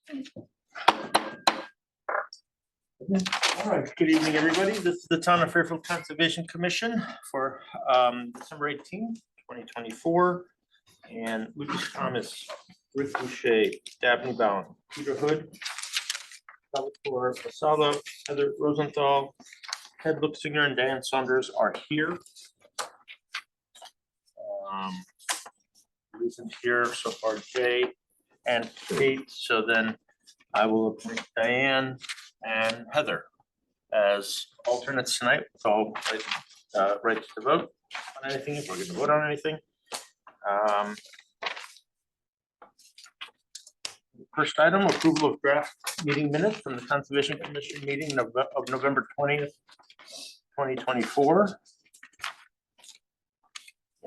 All right, good evening, everybody. This is the Town of Fairfield Conservation Commission for December 18th, 2024. And Lucas Thomas, Rick Boucher, Dabney Bowen, Peter Hood, Salvatore Asala, Heather Rosenthal, Ted Luxinger, and Dan Saunders are here. Reason here so far, Jay and Kate. So then I will appoint Diane and Heather as alternates tonight. So I'll right to vote on anything, if we're going to vote on anything. First item, approval of draft meeting minutes from the Conservation Commission meeting of November 20th, 2024.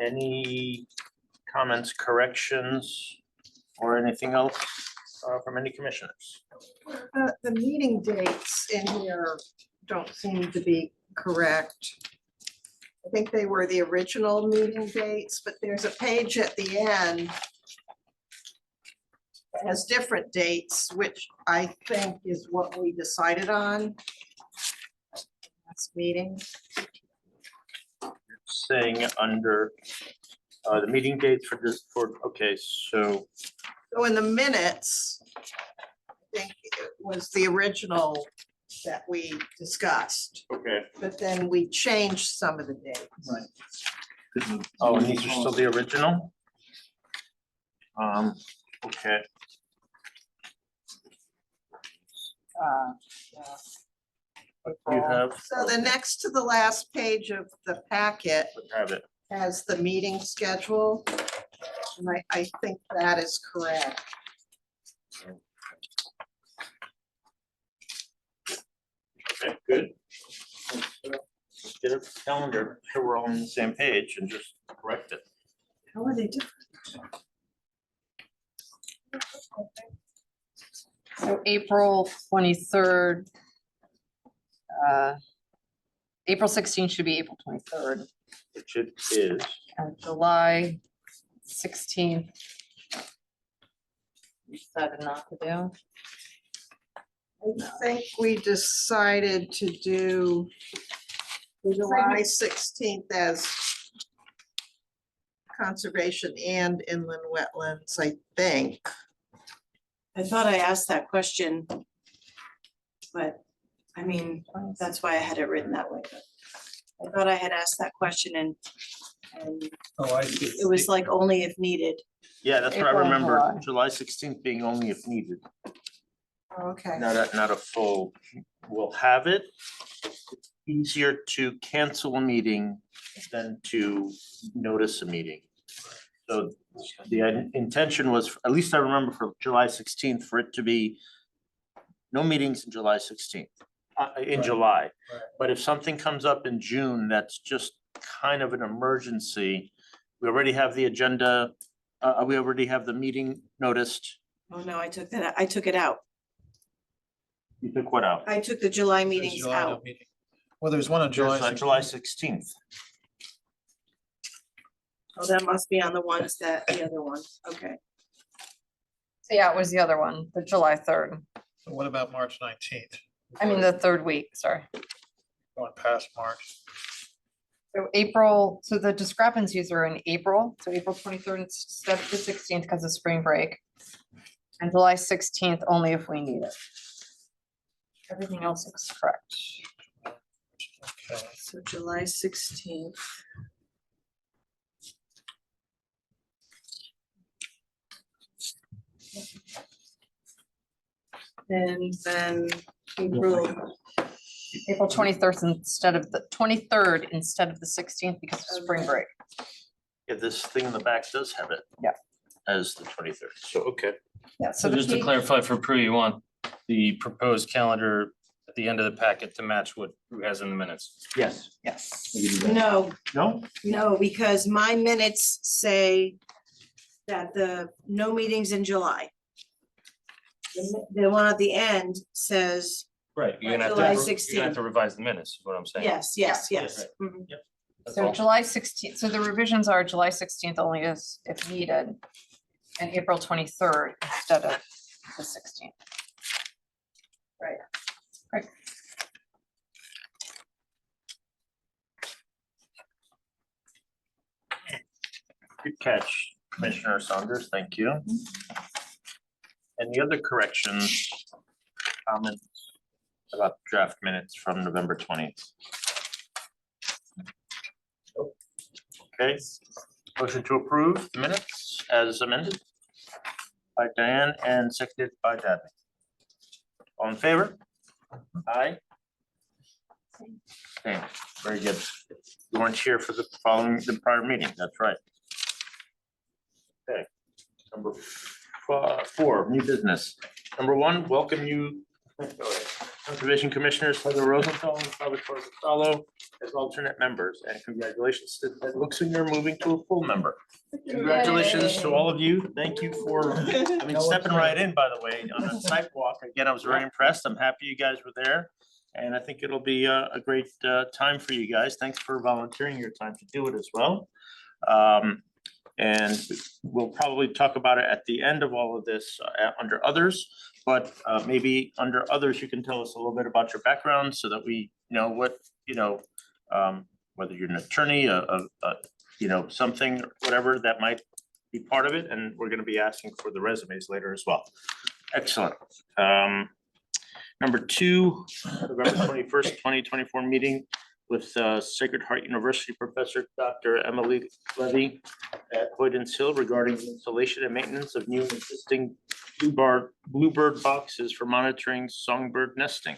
Any comments, corrections, or anything else from any commissioners? The meeting dates in here don't seem to be correct. I think they were the original meeting dates, but there's a page at the end that has different dates, which I think is what we decided on last meeting. Saying under the meeting dates for this, okay, so So in the minutes, I think it was the original that we discussed, okay. but then we changed some of the dates. Right. Oh, and these are still the original? Okay. You have, So the next to the last page of the packet have it. has the meeting schedule. And I think that is correct. Okay, good. Let's get a calendar, so we're all on the same page and just correct it. How are they different? So April 23rd. April 16th should be April 23rd, Which it is. and July 16th. We decided not to do. I think we decided to do July 16th as conservation and inland wetlands, I think. I thought I asked that question, but I mean, that's why I had it written that way. I thought I had asked that question and Oh, I see. it was like only if needed. Yeah, that's what I April and remember. July. July 16th being only if needed. Okay. Not a full, we'll have it. It's easier to cancel a meeting than to notice a meeting. So the intention was, at least I remember for July 16th, for it to be no meetings in July 16th, in Right. July. Right. But if something comes up in June, that's just kind of an emergency. We already have the agenda, we already have the meeting noticed. Oh, no, I took that, I took it out. You took what out? I took the July There's meetings July no out. meeting. Well, there's one on July July. 16th. Oh, that must be on the ones that, the other one, okay. So yeah, it was the other one, the July 3rd. So what about March 19th? I mean, the third week, sorry. Going past March. So April, so the discrepancies are in April, so April 23rd instead of the 16th because of spring break. And July 16th only if we need it. Everything else looks correct. Okay. So July 16th. And then April, April 23rd instead of the 23rd instead of the 16th because of spring break. Yeah, this thing in the back does have it. Yeah. As the 23rd, so, okay. Yeah, So the just to page- clarify for Prue, you want the proposed calendar at the end of the packet to match what Prue has in the minutes? Yes. Yes. no, No? no, because my minutes say that no meetings in July. The one at the end says, Right. You're gonna have July to, you're 16th. gonna have to revise the minutes, is what I'm saying. yes, yes. Mhm. That's So all. July 16th, so the revisions are July 16th only as if needed. And April 23rd instead of the 16th. Right. Great. Good catch, Commissioner Saunders, thank you. Any other corrections, comments about draft minutes from November 20th? Okay, motion to approve the minutes as amended by Diane and seconded by Dabney. All in favor? Aye. Okay, very good. You weren't here for the prior meeting, that's right. Okay, number 4, new business. Number 1, welcome you, Conservation Commissioners Heather Rosenthal and Salvatore Costello as alternate members, and congratulations to Ted Luxon, you're moving to a full member. Congratulations to all of you. Thank you for, stepping right in, by the way, on the sidewalk. Again, I was very impressed. I'm happy you guys were there. And I think it'll be a great time for you guys. Thanks for volunteering your time to do it as well. And we'll probably talk about it at the end of all of this under others. But maybe under others, you can tell us a little bit about your background so that we know what, whether you're an attorney, something, whatever that might be part of it. And we're going to be asking for the resumes later as well. Excellent. Number 2, November 21st, 2024 meeting with Sacred Heart University Professor Dr. Emily Levy at Hoydens Hill regarding the installation and maintenance of new and existing bluebird boxes for monitoring songbird nesting.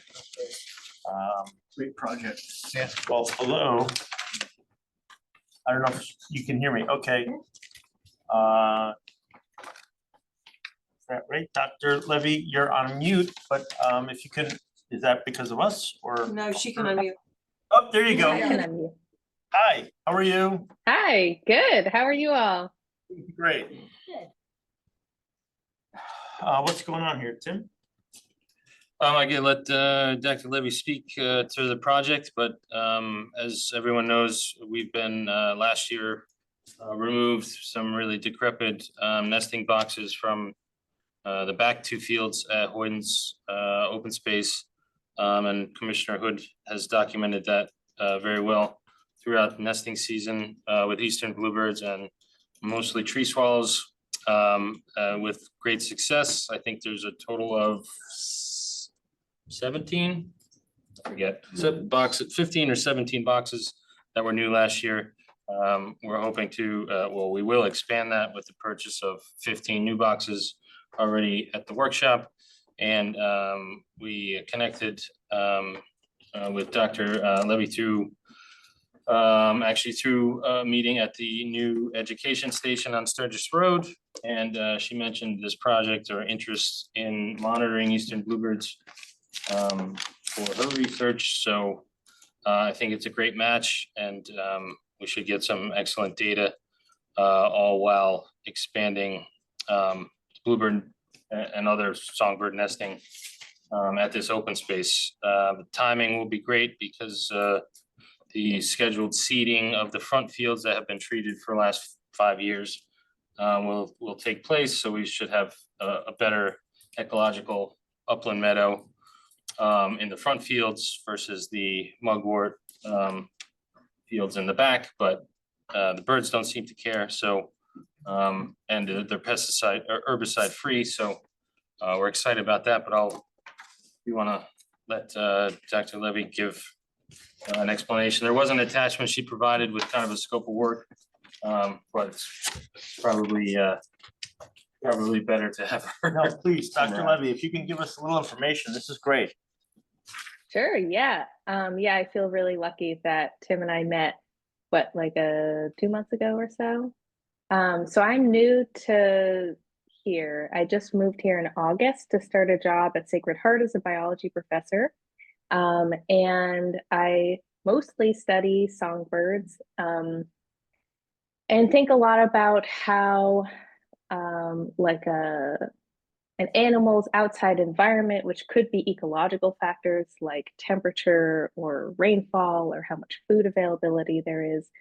Great project. Yeah. Well, hello. I don't know if you can hear me. Okay. Is that right, Dr. Levy? You're on mute, but if you can, is that because of us or? No, she can unmute. Oh, there you I can go. unmute. Hi, how are you? Hi, good. How are you all? Great. What's going on here, Tim? I can let Dr. Levy speak to the project, but as everyone knows, we've been last year removed some really decrepit nesting boxes from the back 2 fields at Hoydens open space. And Commissioner Hood has documented that very well throughout the nesting season with eastern bluebirds and mostly tree swallows with great success. I think there's a total of 17, I forget, 15 or 17 boxes that were new last year. We're hoping to, we will expand that with the purchase of 15 new boxes already at the workshop. And we connected with Dr. Levy through a meeting at the new education station on Sturgis Road. And she mentioned this project or interest in monitoring eastern bluebirds for her research. So I think it's a great match, and we should get some excellent data all while expanding bluebird and other songbird nesting at this open space. The timing will be great because the scheduled seeding of the front fields that have been treated for the last 5 years will take place. So we should have a better ecological upland meadow in the front fields versus the mugwort fields in the back, but the birds don't seem to care. So and they're pesticide or herbicide free. So we're excited about that, but we want to let Dr. Levy give an explanation. There was an attachment she provided with kind of a scope of work, but it's probably better to have her. No, please, Dr. Levy, if you can give us a little information, this is great. Sure, yeah. Yeah, I feel really lucky that Tim and I met, 2 months ago or so. So I'm new to here. I just moved here in August to start a job at Sacred Heart as a biology professor. And I mostly study songbirds and think a lot about how an animal's outside environment, which could be ecological factors like temperature or rainfall or how much food availability there is,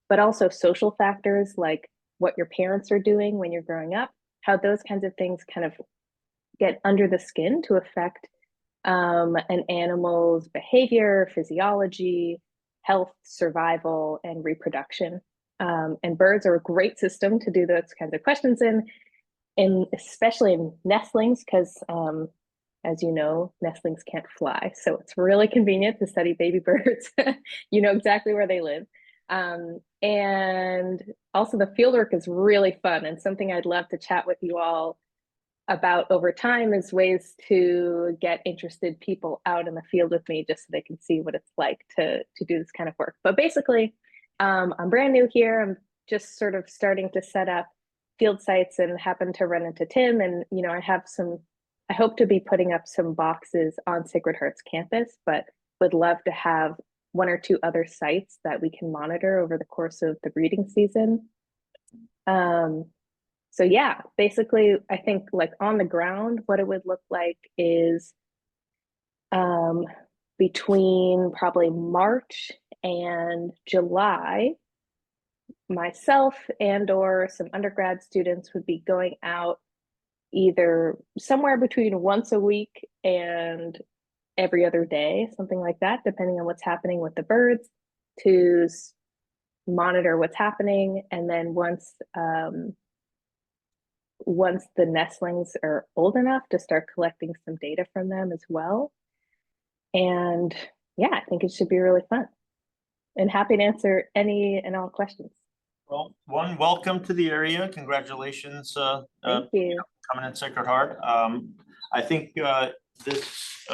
but also social factors like what your parents are doing when you're growing up, how those kinds of things kind of get under the skin to affect an animal's behavior, physiology, health, survival, and reproduction. And birds are a great system to do those kinds of questions in especially in nestlings, because as you know, nestlings can't fly. So it's really convenient to study baby birds. You know exactly where they live. And also the fieldwork is really fun, and something I'd love to chat with you all about over time is ways to get interested people out in the field with me, just so they can see what it's like to do this kind of work. But basically, I'm brand new here. I'm just sort of starting to set up field sites and happen to run into Tim. And, you know, I hope to be putting up some boxes on Sacred Heart's campus, but would love to have one or two other sites that we can monitor over the course of the breeding season. So yeah, basically, I think like on the ground, what it would look like is between probably March and July, myself and or some undergrad students would be going out either somewhere between once a week and every other day, something like that, depending on what's happening with the birds, to monitor what's happening. And then once the nestlings are old enough, to start collecting some data from them as well. And yeah, I think it should be really fun, and happy to answer any and all questions. Well, welcome to the area. Congratulations, Thank you. coming in Sacred Heart. I think this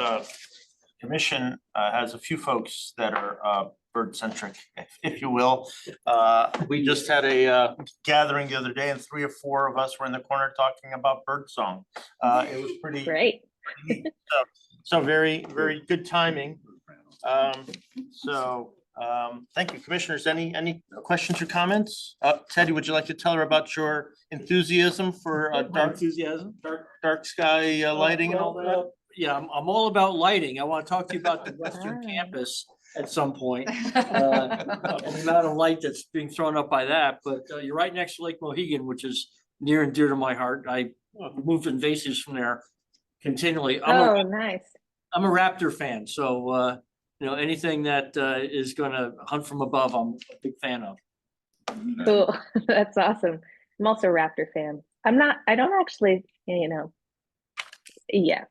commission has a few folks that are bird centric, if you will. We just had a gathering the other day, and 3 or 4 of us were in the corner talking about bird song. It was pretty Great. neat. So very, very good timing. Thank you, commissioners. Any questions or comments? Teddy, would you like to tell her about your enthusiasm for dark sky lighting and all that? Yeah, I'm all about lighting. I want to talk to you about the Western Ah. campus at some point. The amount of light that's being thrown up by that, but you're right next to Lake Mohegan, which is near and dear to my heart. I move invasives from there continually. Oh, nice. I'm a Raptor fan, so you know, anything that is gonna hunt from above, I'm a big fan of. Cool. That's awesome. I'm also a Raptor fan. I don't actually, you know, yeah.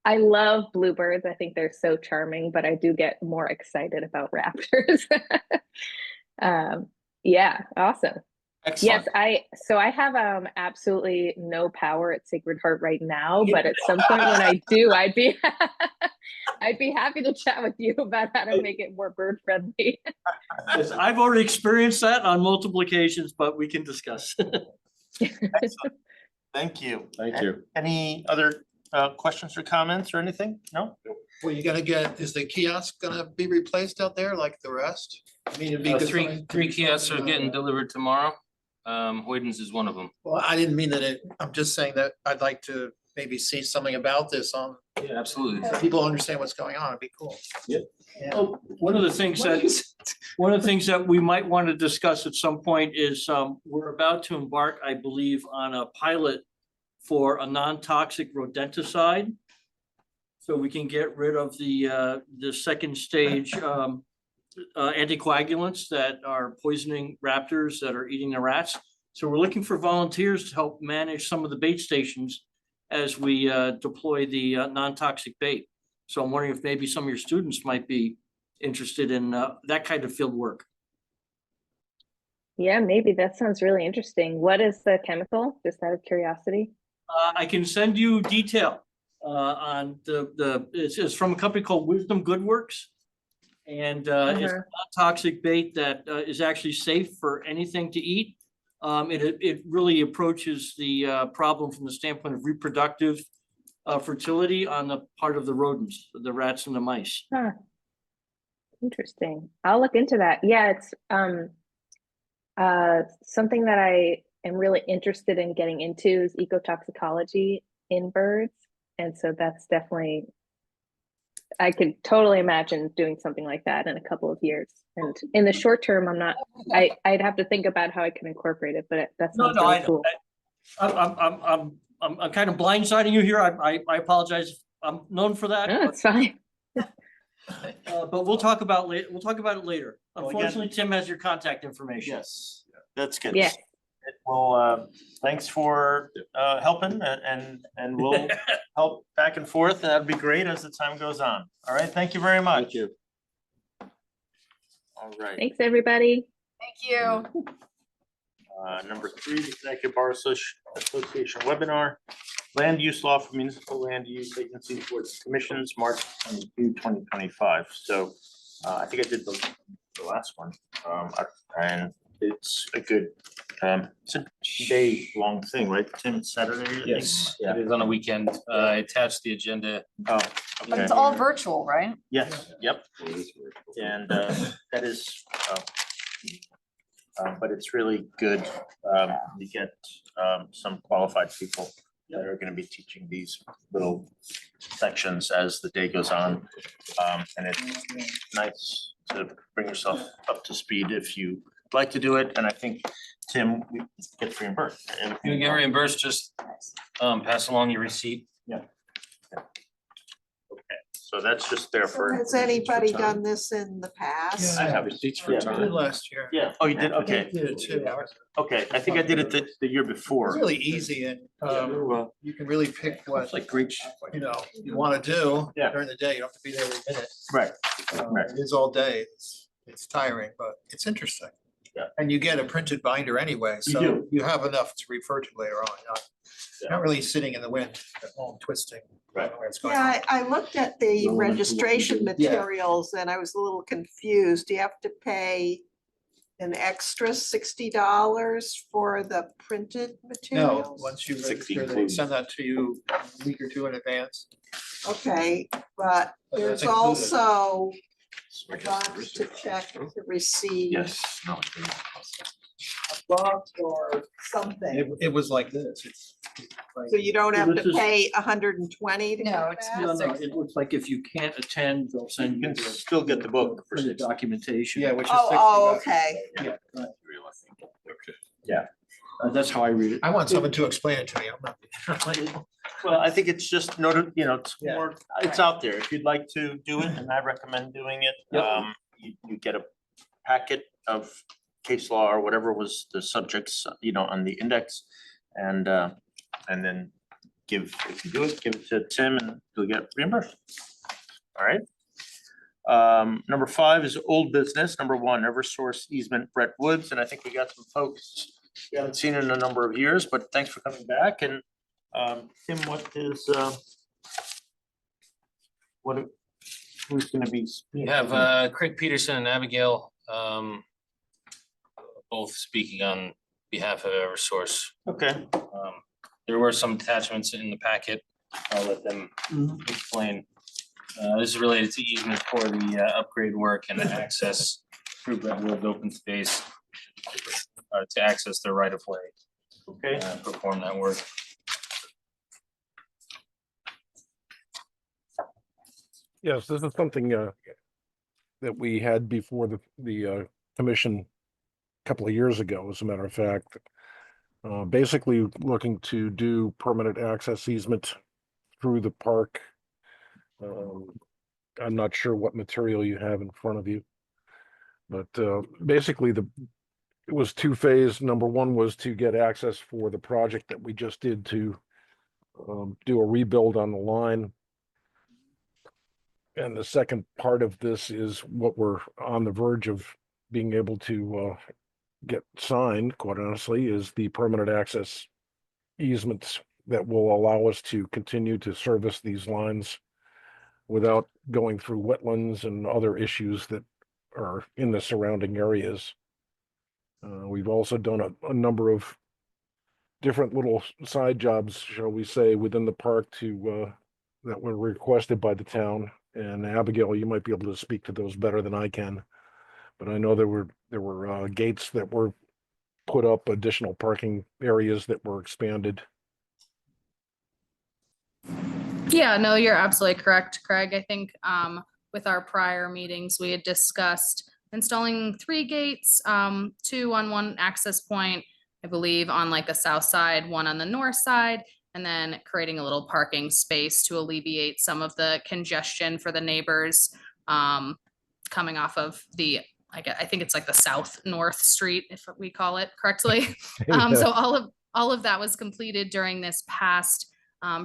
I love bluebirds. I think they're so charming, but I do get more excited about raptors. Yeah, awesome. Excellent. Yes, I have absolutely no power at Sacred Heart right now, but at some point when I do, I'd be happy to chat with you about how to make it more bird friendly. Yes, I've already experienced that on multiple occasions, but we can discuss. Excellent. Thank you. Thank you. Any other questions or comments or anything? No? Well, is the kiosk gonna be replaced out there like the rest? I mean, it'd be good. Three kiosks are getting delivered tomorrow. Hoyden's is one of them. Well, I didn't mean that I'm just saying that I'd like to maybe see something about this on, Yeah, absolutely. so people understand what's going on. It'd be cool. Yep. Yeah. Oh, one of the things that we might want to discuss at some point is we're about to embark, I believe, on a pilot for a non-toxic rodenticide. So we can get rid of the second stage anticoagulants that are poisoning raptors that are eating the rats. So we're looking for volunteers to help manage some of the bait stations as we deploy the non-toxic bait. So I'm wondering if maybe some of your students might be interested in that kind of field work. Yeah, maybe that sounds really interesting. What is the chemical? Just out of curiosity. I can send you detail on it's from a company called Wisdom Good Works. And it's a non-toxic bait that is actually safe for anything to eat. It really approaches the problem from the standpoint of reproductive fertility on the part of the rodents, the rats and the mice. Huh. Interesting. I'll look into that. Yeah, it's something that I am really interested in getting into is ecotoxicology in birds. And so that's definitely, I could totally imagine doing something like that in a couple of years. And in the short term, I'd have to think about how I can incorporate it, but that sounds really cool. I'm I'm kind of blindsiding you here. I apologize. I'm known for that. No, it's fine. But we'll talk about we'll talk about it later. Well, again- Unfortunately, Tim has your contact information. Yes, that's good. Yes. Well, thanks for helping and we'll help back and forth. And that'd be great as the time goes on. All right, thank you very much. you. All right. Thanks, everybody. Thank you. Number 3, the Connecticut Bar Association webinar, land use law for municipal land use agencies, boards, and commissions, March 22, 2025. So I think I did the last one. And it's a good, it's a day-long thing, right? Tim, it's Saturday? I think? Yes, Yeah. it is on a weekend. I attached the agenda. Oh, But okay. it's all virtual, right? Yes, yep. And that is, but it's really good. You get some qualified people that are gonna be teaching these little sections as the day goes on. And it's nice to bring yourself up to speed if you like to do it. And I think Tim gets reimbursed. You get reimbursed, just pass along your receipt. So that's just there So for. has anybody done this in the past? I have Receipts for for time. last year. Yeah, oh, you did, okay, Did it too. okay, I think I did it the year It's before. really easy and you can really pick what, like reach. you know, you wanna do Yeah. during the day. You don't have to be there every minute. Right, Right. It is all day. It's tiring, but it's interesting. Yeah. And you get a printed binder anyway, You so do. you have enough to refer to later on, Yeah. not really sitting in the wind at home twisting. Right. Where it's going on. Yeah, I looked at the Relevant to what we registration do. Yeah. materials and I was a little confused. Do you have to pay an extra $60 for the printed No, materials? once you 60 register, they includes. send that to you a week or two in advance. Okay, but But there's that's included. also a box to check to receive Yes. a book or something. It was like this. It's like- So you don't So have this to is- pay 120 to No, get it's that? No, it looks like if you can't attend, they'll send You you can the still get the book for printed 60. documentation. Yeah, which is Oh, $60. okay. Yeah, right. Yeah. That's how I read it. I want someone to explain it to me. I'm not. Well, I think it's just noted, it's Yeah. more, it's out there. If you'd like to do it, and I recommend doing it. Yep. You get a packet of case law or whatever was the subjects, on the index. And then if you do it, give it to Tim and you'll get reimbursed. All right. Number 5 is old business. Number 1, Eversource easement Brett Woods, and I think we got some folks we haven't seen in a number of years, but thanks for coming back. And Tim, who's gonna be? We have Craig Peterson and Abigail both speaking on behalf of Eversource. Okay, There were some attachments in the packet. I'll let them explain. This is related to easement for the upgrade work and the access through Brentwood open space to access their right of way, okay. perform that work. Yes, this is something that we had before the commission a couple of years ago, as a matter of fact. Basically looking to do permanent access easement through the park. I'm not sure what material you have in front of you. But basically it was two-phase. Number 1 was to get access for the project that we just did to do a rebuild on the line. And the second part of this is what we're on the verge of being able to get signed, quite honestly, is the permanent access easements that will allow us to continue to service these lines without going through wetlands and other issues that are in the surrounding areas. We've also done a number of different little side jobs, shall we say, within the park to that were requested by the town. And Abigail, you might be able to speak to those better than I can. But I know there were gates that were put up, additional parking areas that were expanded. Yeah, no, you're absolutely correct, Craig. I think with our prior meetings, we had discussed installing 3 gates, 2 on one access point, I believe on like the south side, 1 on the north side, and then creating a little parking space to alleviate some of the congestion for the neighbors coming off of the, I think it's like the South North Street, if we call it correctly. So all of that was completed during this past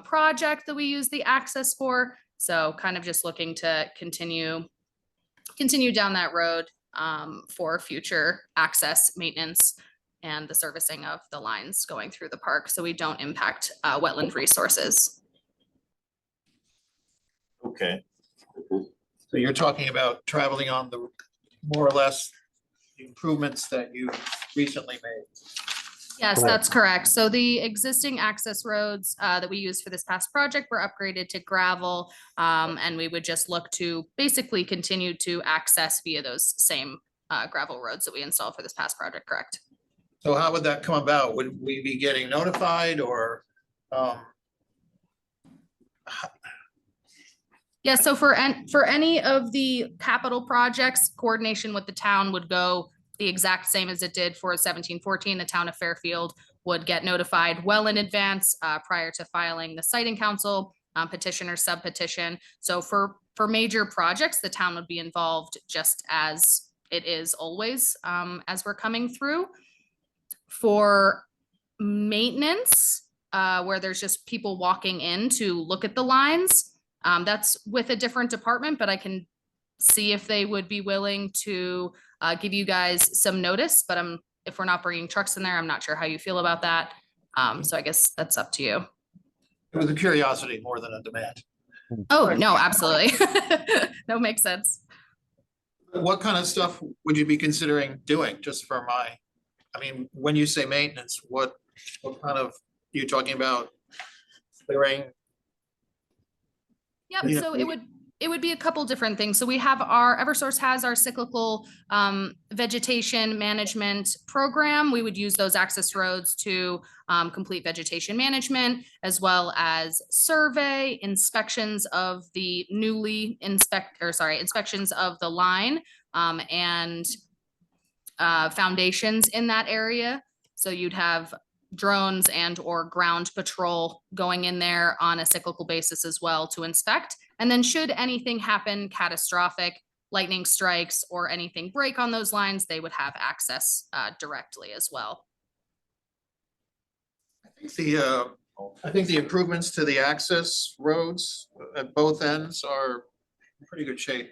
project that we use the access for. So kind of just looking to continue down that road for future access, maintenance, and the servicing of the lines going through the park, so we don't impact wetland resources. Okay. So you're talking about traveling on the more or less the improvements that you recently made. Yes, Correct. that's correct. So the existing access roads that we used for this past project were upgraded to gravel. And we would just look to basically continue to access via those same gravel roads that we installed for this past project, correct? So how would that come about? Would we be getting notified or? Yeah, so for any of the capital projects, coordination with the town would go the exact same as it did for 1714. The town of Fairfield would get notified well in advance prior to filing the siting council petition or sub-petition. So for major projects, the town would be involved just as it is always as we're coming through. For maintenance, where there's just people walking in to look at the lines, that's with a different department, but I can see if they would be willing to give you guys some notice, but if we're not bringing trucks in there, I'm not sure how you feel about that. So I guess that's up to you. It was a curiosity more than a demand. Oh, no, absolutely. No, makes sense. What kind of stuff would you be considering doing, just for when you say maintenance, what kind of, you're talking about clearing? Yep, Yeah. so it would be a couple different things. So we have Eversource has our cyclical vegetation management program. We would use those access roads to complete vegetation management, as well as survey, inspections of the inspections of the line and foundations in that area. So you'd have drones and or ground patrol going in there on a cyclical basis as well to inspect. And then should anything happen catastrophic, lightning strikes or anything break on those lines, they would have access directly as well. I think the improvements to the access roads at both ends are in pretty good shape.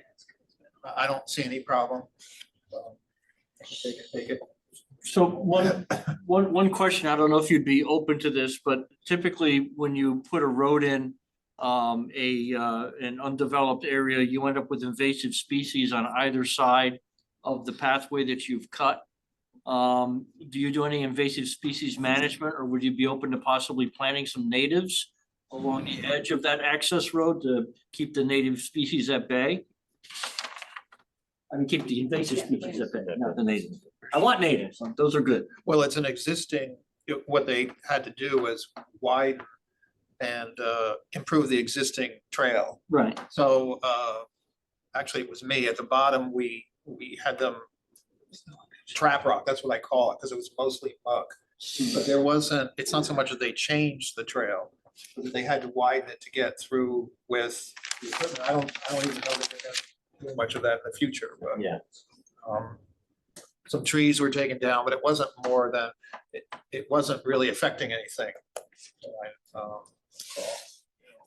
I don't see any problem. Take it. So one question, I don't know if you'd be open to this, but typically when you put a road in an undeveloped area, you end up with invasive species on either side of the pathway that you've cut. Do you do any invasive species management, or would you be open to possibly planting some natives along the edge of that access road to keep the native species at bay? I mean, keep the invasive species at bay, not the natives. I want natives, those are good. Well, it's an existing, what they had to do was widen and improve the existing trail. Right. So actually, it was me. At the bottom, we had them trap rock, that's what I call it, because it was mostly muck. But there wasn't, it's not so much that they changed the trail, but that they had to widen it to get through with the equipment. I don't even know that they're gonna do much of that in the future, but. Yeah. Some trees were taken down, but it wasn't more than, it wasn't really affecting anything.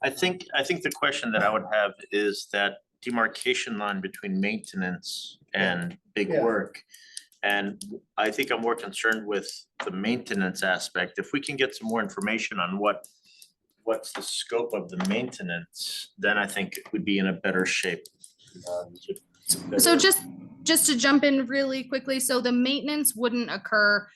I think the question that I would have is that demarcation line between maintenance and big Yeah. work. And I think I'm more concerned with the maintenance aspect. If we can get some more information on what's the scope of the maintenance, then I think it would be in a better shape. So just to jump in really quickly, so the maintenance wouldn't occur.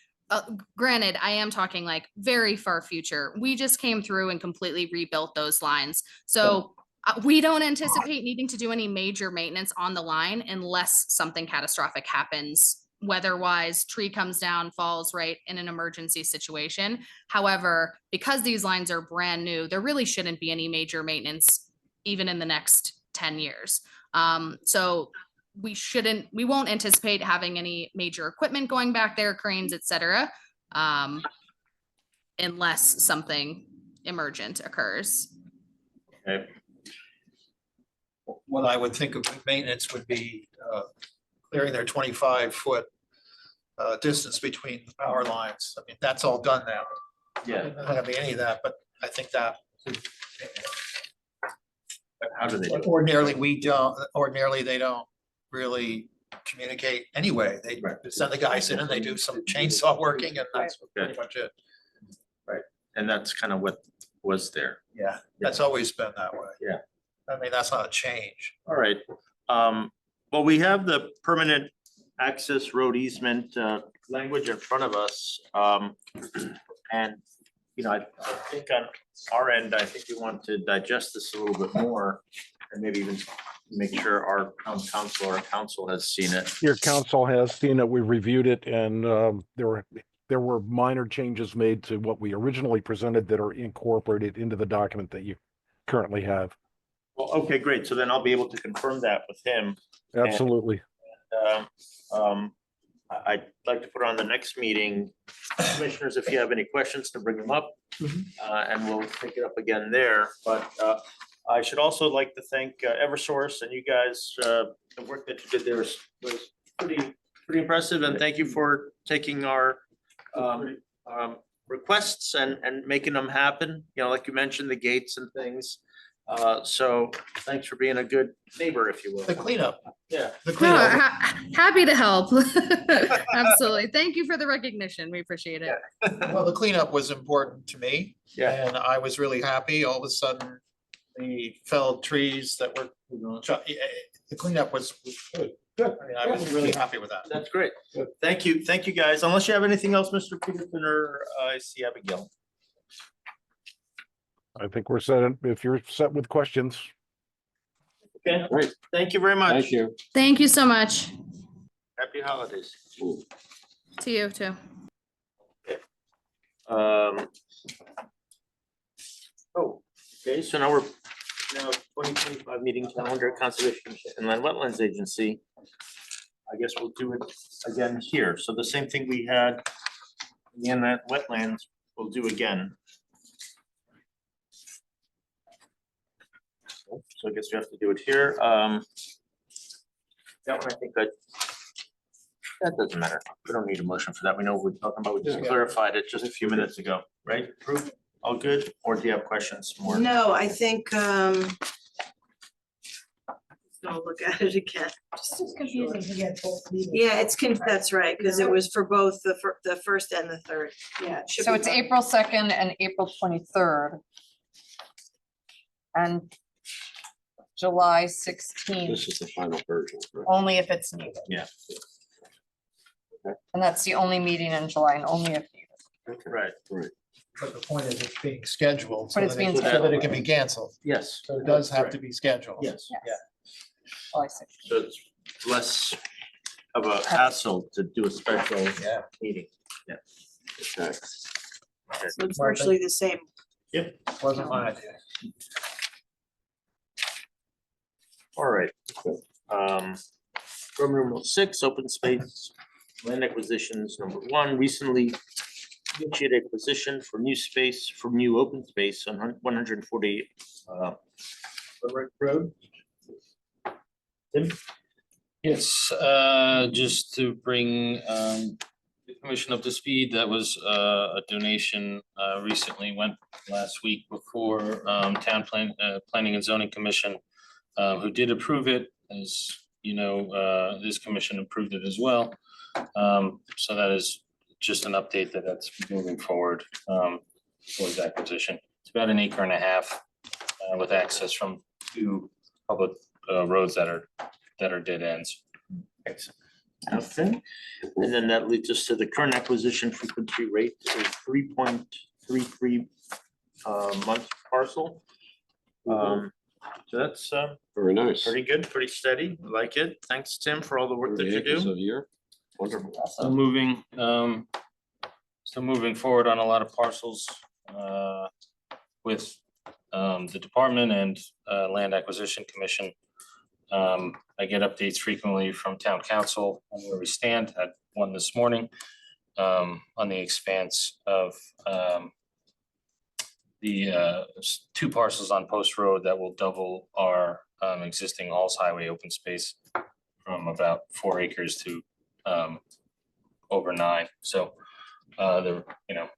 Granted, I am talking like very far future. We just came through and completely rebuilt those lines. So we don't anticipate needing to do any major maintenance on the line unless something catastrophic happens, weather-wise, tree comes down, falls, right, in an emergency situation. However, because these lines are brand new, there really shouldn't be any major maintenance even in the next 10 years. So we won't anticipate having any major equipment going back there, cranes, et cetera, unless something emergent occurs. Okay. What I would think of maintenance would be clearing their 25-foot distance between the power lines. I mean, that's all done now. Yeah. There's not gonna be any of that, but I think that How do they do it? ordinarily they don't really communicate anyway. They Right. send the guys in and they do some chainsaw working and that's pretty much it. And that's kind of what was there. Yeah, that's always been that way. Yeah. I mean, that's not a change. All right. Well, we have the permanent access road easement language in front of us. And, you know, I think on our end, I think we want to digest this a little bit more and maybe even make sure our town council or council has seen it. Your council has seen it, we reviewed it, and there were minor changes made to what we originally presented that are incorporated into the document that you currently have. Well, okay, great. So then I'll be able to confirm that with him. Absolutely. I'd like to put on the next meeting, commissioners, if you have any questions, to bring them up. And we'll pick it up again there, but I should also like to thank Eversource and you guys, the work that you did there was pretty impressive, and thank you for taking our requests and making them happen, you know, like you mentioned, the gates and things. So thanks for being a good neighbor, if you will. The cleanup, Yeah. the No, cleanup. happy to help. Absolutely. Thank you for the recognition. We appreciate it. Well, the cleanup was important to me. Yeah. And I was really happy. All of a sudden, the felled trees that were, the cleanup was good. I mean, I was really happy with that. That's great. Thank you, guys. Unless you have anything else, Mr. Peterson, or I see Abigail. I think we're set, if you're set with questions. Okay, Great. thank you very much. Thank you. Thank you so much. Happy holidays. To you too. Oh, okay, so now we're 2025 meeting calendar, Conservation and Land Wetlands Agency. I guess we'll do it again here. So the same thing we had in that wetlands, we'll do again. So I guess we have to do it here. That one, I think that doesn't matter. We don't need a motion for that. We know what we're talking about. We just Yeah. clarified it just a few minutes ago, right? Proof, all good? Or do you have questions more? No, I think, I'll look at it again. Just confusing to get both meetings. Yeah, that's right, because it was for both the first and the third. Yeah. it should So be it's fine. April 2nd and April 23rd. And July 16th, This is the final version. correct? only if it's needed. Yeah. And that's the only meeting in July and only if needed. Right, But the point is it's being scheduled so But it's that it being so that scheduled. it can be canceled. yes. So it does have to be scheduled. Yes, Yes. July 16th. so it's less of a hassle to do a special Yeah. meeting. Okay. So it's virtually the same. Wasn't my idea. All right. Roman numeral 6, open space, land acquisitions, number 1, recently initiated acquisition for new space, for new open space on 148 Limerick Road. Tim? Yes, just to bring the commission up to speed, that was a donation recently went last week before Planning and Zoning Commission, who did approve it, as you know, this commission approved it as well. So that is just an update that's moving forward towards acquisition. It's about 1.5 acres with access from 2 public roads that are dead ends. Excellent. Okay, and then that leads us to the current acquisition frequency rate is 3.33 month parcel. So that's Very nice. pretty good, pretty steady, I like it. Thanks, Tim, for all the work that you do. A year. Wonderful. Still moving forward on a lot of parcels with the department and Land Acquisition Commission. I get updates frequently from town council on where we stand. Had one this morning on the expanse of two parcels on Post Road that will double our existing Halls Highway open space from about 4 acres to over 9. So they're, they're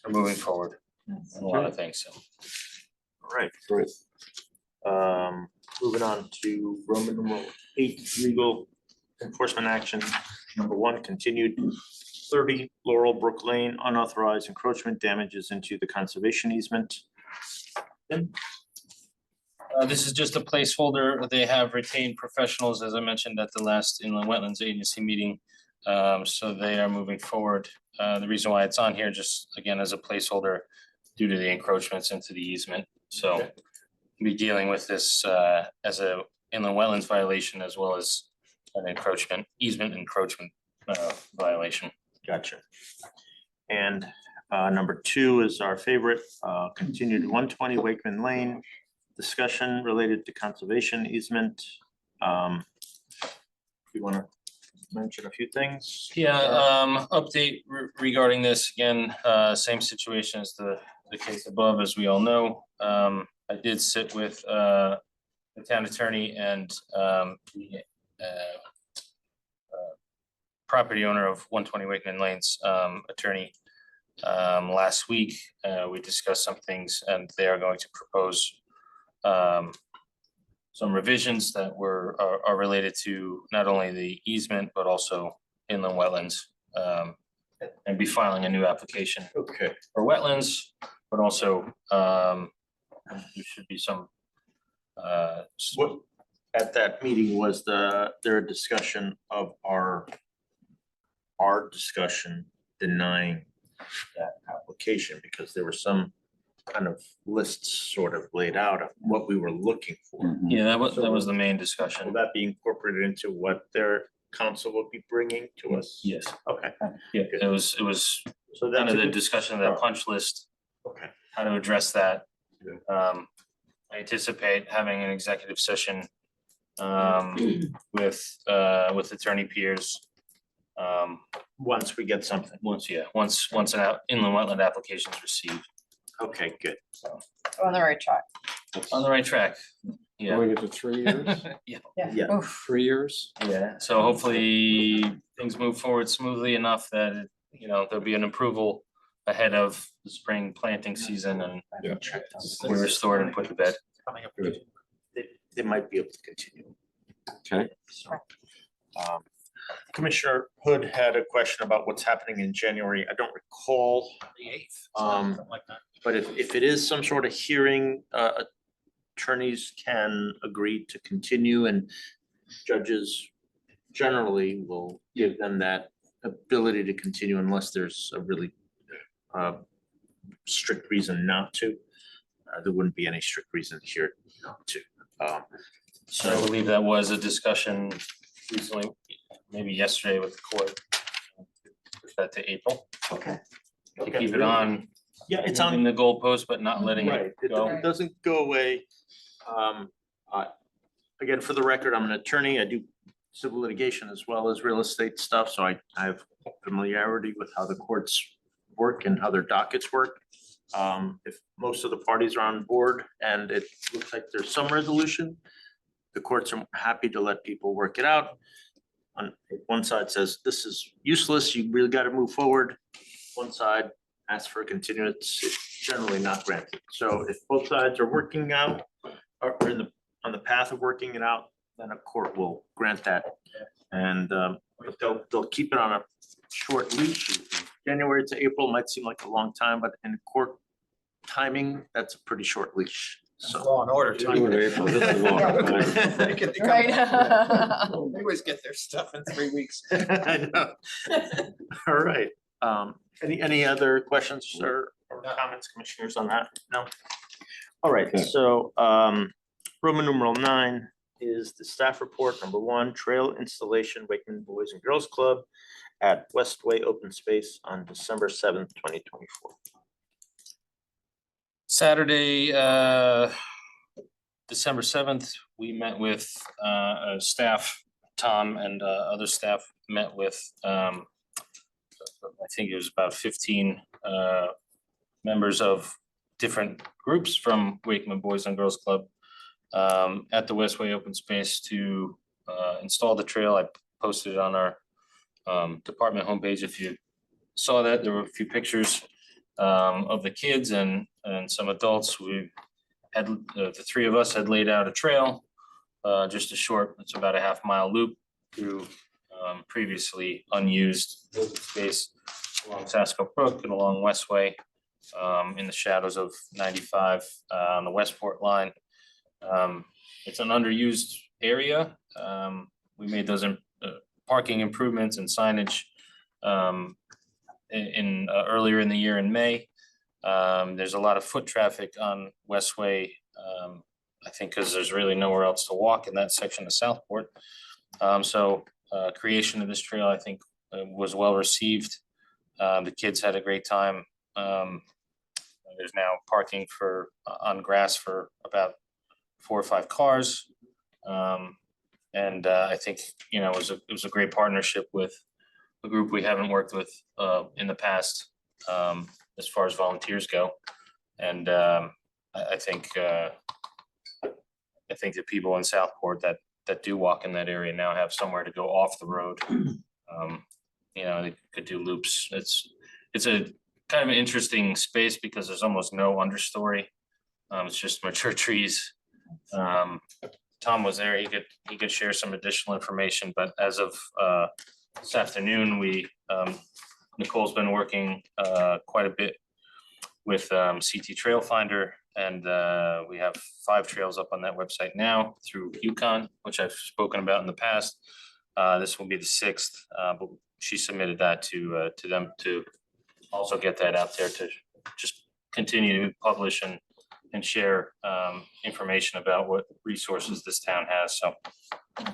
moving forward on a lot of things, so. All right, great. Moving on to Roman numeral 8, legal enforcement action. Number 1, continued 30 Laurel Brook Lane unauthorized encroachment damages into the conservation easement. This is just a placeholder. They have retained professionals, as I mentioned at the last Inland Wetlands Agency meeting. So they are moving forward. The reason why it's on here, just again, as a placeholder due to the encroachments into the easement. So Okay. we'll be dealing with this as a inland wetlands violation as well as an easement encroachment violation. Gotcha. And number 2 is our favorite, continued 120 Wakeman Lane. Discussion related to conservation easement. You want to mention a few things? Yeah, update regarding this, again, same situation as the case above, as we all know. I did sit with the town attorney and the property owner of 120 Wakeman Lane's attorney last week. We discussed some things and they are going to propose some revisions that are related to not only the easement, but also inland wetlands. And be filing a new application Okay. for wetlands, but also there should be some What, at that meeting, was there a discussion of our discussion denying that application, because there were some kind of lists sort of laid out of what we were looking for. yeah, that was the main Will discussion. that be incorporated into what their council will be bringing to us? Yes, Okay, yeah, it was so kind that's of a the good, discussion of that punch list, okay, how to address that. Yeah. I anticipate having an executive session with attorney peers. once we get something. Once an inland wetland application is received. Okay, good. On the right track. On the right track. Yeah. Going into 3 years, Yeah. Oof. 3 years? Yeah, so hopefully things move forward smoothly enough that, there'll be an approval ahead of the spring planting season and we're restored and put to bed. Coming up. Good. They might be able to continue. Okay. So, Commissioner Hood had a question about what's happening in January. I don't recall, The 8th, Um, something like that. but if it is some sort of hearing, attorneys can agree to continue, and judges generally will give them that ability to continue unless there's a really strict reason not to. There wouldn't be any strict reason here not to. So I believe that was a discussion recently, maybe yesterday with the court. Push that to April, Okay. to keep it on, Yeah, it's in on, the goalpost, but not letting right, it it go. it doesn't go away. Again, for the record, I'm an attorney. I do civil litigation as well as real estate stuff, so I have familiarity with how the courts work and how their dockets work. If most of the parties are on board and it looks like there's some resolution, the courts are happy to let people work it out. If one side says, this is useless, you really gotta move forward, one side asks for a continuance, it's generally not granted. So if both sides are working out, or on the path of working it out, then a court will grant that. And they'll keep it on a short leash. January to April might seem like a long time, but in court timing, that's a pretty short leash, so. Law and order. time. They can become- Right. They always get their stuff in 3 weeks. I know. All right, any other questions or comments, commissioners, on that? No? All right, so Roman numeral 9 is the staff report, number 1, trail installation, Wakeman Boys and Girls Club at Westway Open Space on December 7th, 2024. Saturday, December 7th, we met with staff, Tom and other staff met with, I think it was about 15 members of different groups from Wakeman Boys and Girls Club at the Westway Open Space to install the trail. I posted it on our department homepage. If you saw that, there were a few pictures of the kids and some adults. We had the three of us had laid out a trail, just a short, it's about a half-mile loop through previously unused open space along Sasko Brook and along Westway in the shadows of 95 on the Westport line. It's an underused area. We made those parking improvements and signage in earlier in the year in May. There's a lot of foot traffic on Westway, I think because there's really nowhere else to walk in that section of Southport. So creation of this trail, I think, was well received. The kids had a great time. There's now parking on grass for about 4 or 5 cars. And I think, you know, it was a great partnership with a group we haven't worked with in the past as far as volunteers go. And I think the people in Southport that do walk in that area now have somewhere to go off the road. You know, they could do loops. It's a kind of an interesting space because there's almost no understory. It's just mature trees. Tom was there. He could share some additional information, but as of this afternoon, Nicole's been working quite a bit with CT Trail Finder, and we have 5 trails up on that website now through Yukon, which I've spoken about in the past. This will be the 6th, but she submitted that to them to also get that out there to just continue to publish and share information about what resources this town has. So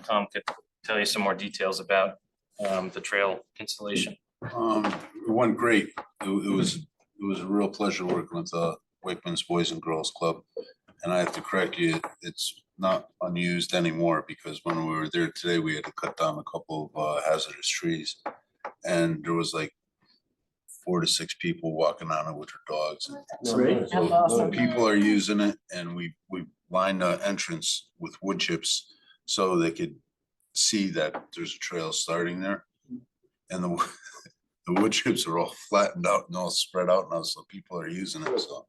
Tom could tell you some more details about the trail installation. It went great. It was a real pleasure working with Wakeman's Boys and Girls Club. And I have to correct you, it's not unused anymore because when we were there today, we had to cut down a couple of hazardous trees. And there was like 4 to 6 people walking on it with their dogs. Great. So people are using it, and we lined the entrance with wood chips so they could see that there's a trail starting there. And the wood chips are all flattened out and all spread out now, so people are using it, so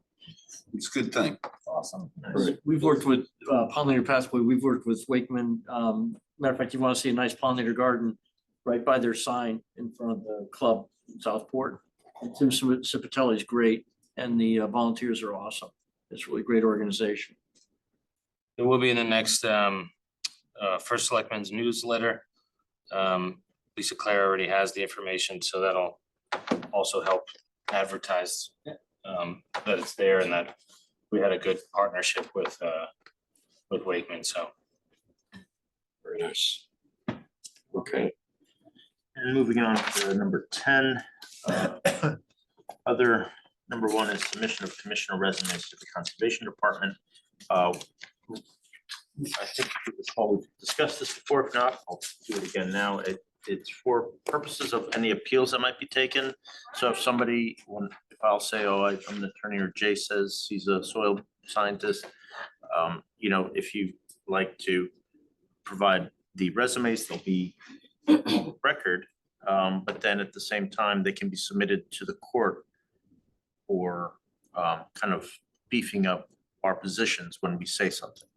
it's a good thing. Awesome. We've worked with Pollinator Pathway, we've worked with Wakeman. Matter of fact, you want to see a nice pollinator garden right by their sign in front of the club in Southport. And Tim Cipatelli is great, and the volunteers are awesome. It's a really great organization. It will be in the next First Selectmen's newsletter. Lisa Claire already has the information, so that'll also help advertise that it's there and that we had a good partnership with Wakeman, so. Very nice. Okay. And moving on to number 10. Other, number 1 is submission of commissioner resumes to the Conservation Department. I think we've discussed this before. If not, I'll do it again now. It's for purposes of any appeals that might be taken. So if somebody, if I'll say, oh, I'm an attorney, or Jay says he's a soil scientist, you know, if you like to provide the resumes, they'll be record. But then at the same time, they can be submitted to the court for kind of beefing up our positions when we say something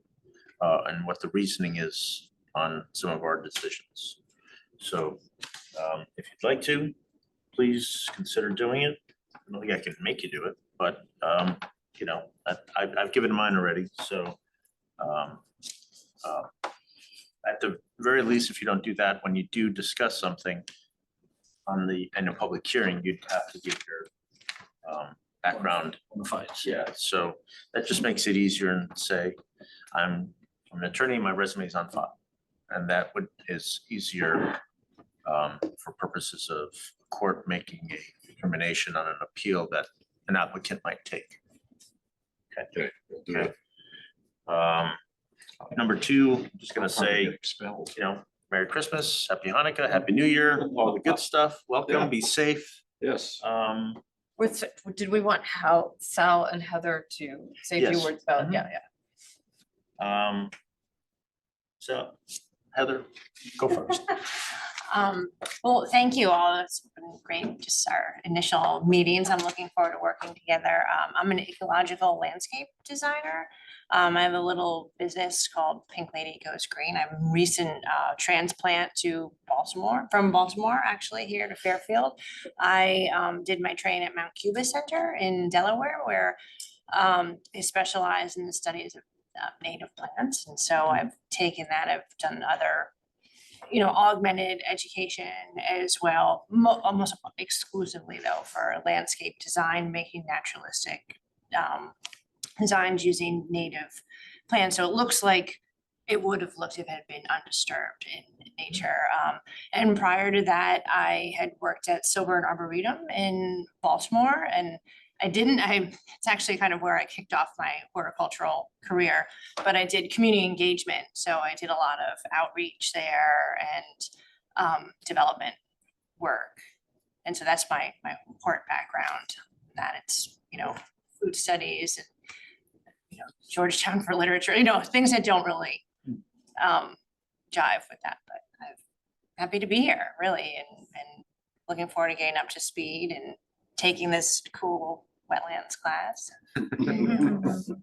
and what the reasoning is on some of our decisions. So if you'd like to, please consider doing it. I don't think I can make you do it, but you know, I've given mine already. So at the very least, if you don't do that, when you do discuss something in a public hearing, you'd have to give your background. Yeah, so that just makes it easier and say, I'm an attorney, my resume is on file. And that is easier for purposes of court making a determination on an appeal that an applicant might take. Okay. Okay. Number 2, I'm just gonna say, you know, Merry Christmas, Happy Hanukkah, Happy New Year, all the good stuff. Welcome, be safe. Yes. Did we want Sal and Heather to say a few Yes. words about, Mhm. yeah. So Heather, go first. Well, thank you all. It's been great, just our initial meetings. I'm looking forward to working together. I'm an ecological landscape designer. I have a little business called Pink Lady Goes Green. I'm a recent transplant to Baltimore, from Baltimore, actually, here to Fairfield. I did my training at Mount Cuba Center in Delaware, where they specialize in the studies of native plants. And so I've taken that, I've done other augmented education as well, almost exclusively though for landscape design, making naturalistic designs using native plants. So it looks like it would have looked if it had been undisturbed in nature. And prior to that, I had worked at Silburn Arboretum in Baltimore, and it's actually kind of where I kicked off my horticultural career, but I did community engagement. So I did a lot of outreach there and development work. And so that's my hort background, that it's, food studies and, Georgetown for literature, things that don't really jive with that, but I'm happy to be here really and looking forward to getting up to speed and taking this cool wetlands class.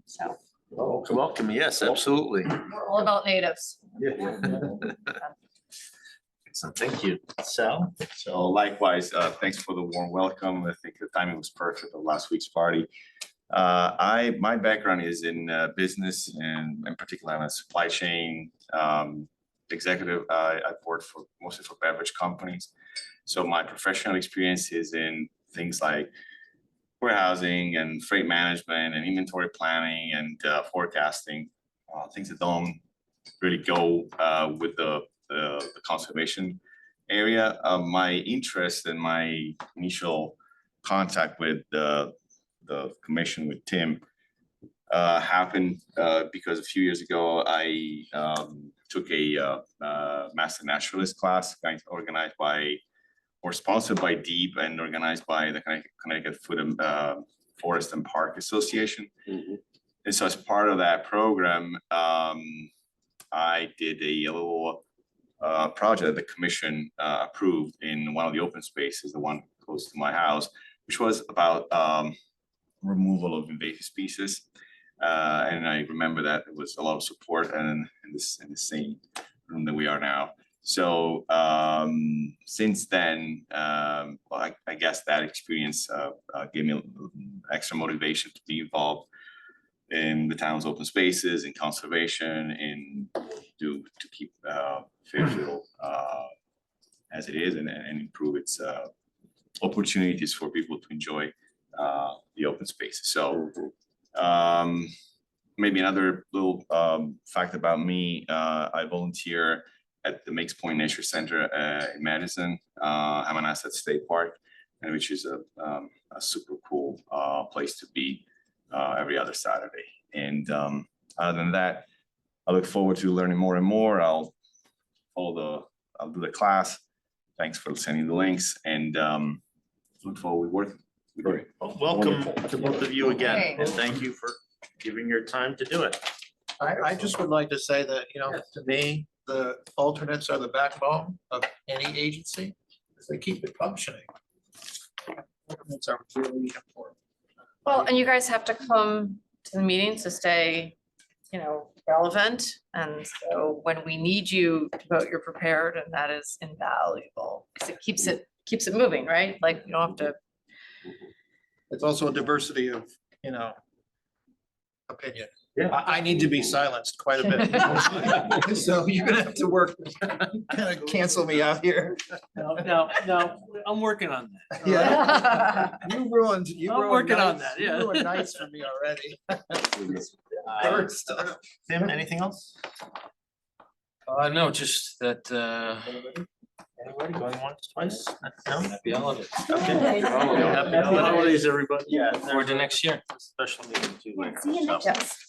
So. Welcome, yes, absolutely. We're all about natives. Excellent, thank you. Sal? So likewise, thanks for the warm welcome. I think the timing was perfect of last week's party. My background is in business and in particular I'm a supply chain executive. I've worked mostly for beverage companies. So my professional experience is in things like warehousing and freight management and inventory planning and forecasting, things that don't really go with the conservation area. My interest and my initial contact with the commission with Tim happened because a few years ago I took a master naturalist class organized by or sponsored by DEEP and organized by the Connecticut Food and Forest and Park Association. And so as part of that program, I did a little project the commission approved in one of the open spaces, the one close to my house, which was about removal of invasive species. And I remember that it was a lot of support and in the same room that we are now. So since then, I guess that experience gave me extra motivation to be involved in the town's open spaces, in conservation, and to keep Fairfield as it is and improve its opportunities for people to enjoy the open spaces. So maybe another little fact about me, I volunteer at the Makes Point Nature Center in Madison, Hammonasset State Park, and which is a super cool place to be every other Saturday. And other than that, I look forward to learning more and more. I'll do the class. Thanks for sending the links, and look forward to working. Great. Welcome to both of you again, Okay. and thank you for giving your time to do it. I just would like to say that, to me, the alternates are the backbone of any agency, because they keep it functioning. Alternates are really important. Well, and you guys have to come to the meeting to stay, relevant. And so when we need you to vote, you're prepared, and that is invaluable. Because it keeps it moving, right? Like you don't have to. It's also a diversity of, opinion. Yeah. I need to be silenced quite a bit. So you're gonna have to work, kind of cancel me out here. No, I'm working on that. Yeah. You ruined I'm working on nights- that, yeah. You ruined nights for me already. First. Tim, anything else? No, just that, Anybody going once, twice? No? happy holidays. Okay. Happy holidays, everybody. Yeah. Forward to next year. Special meeting too later. See you next so. Yes.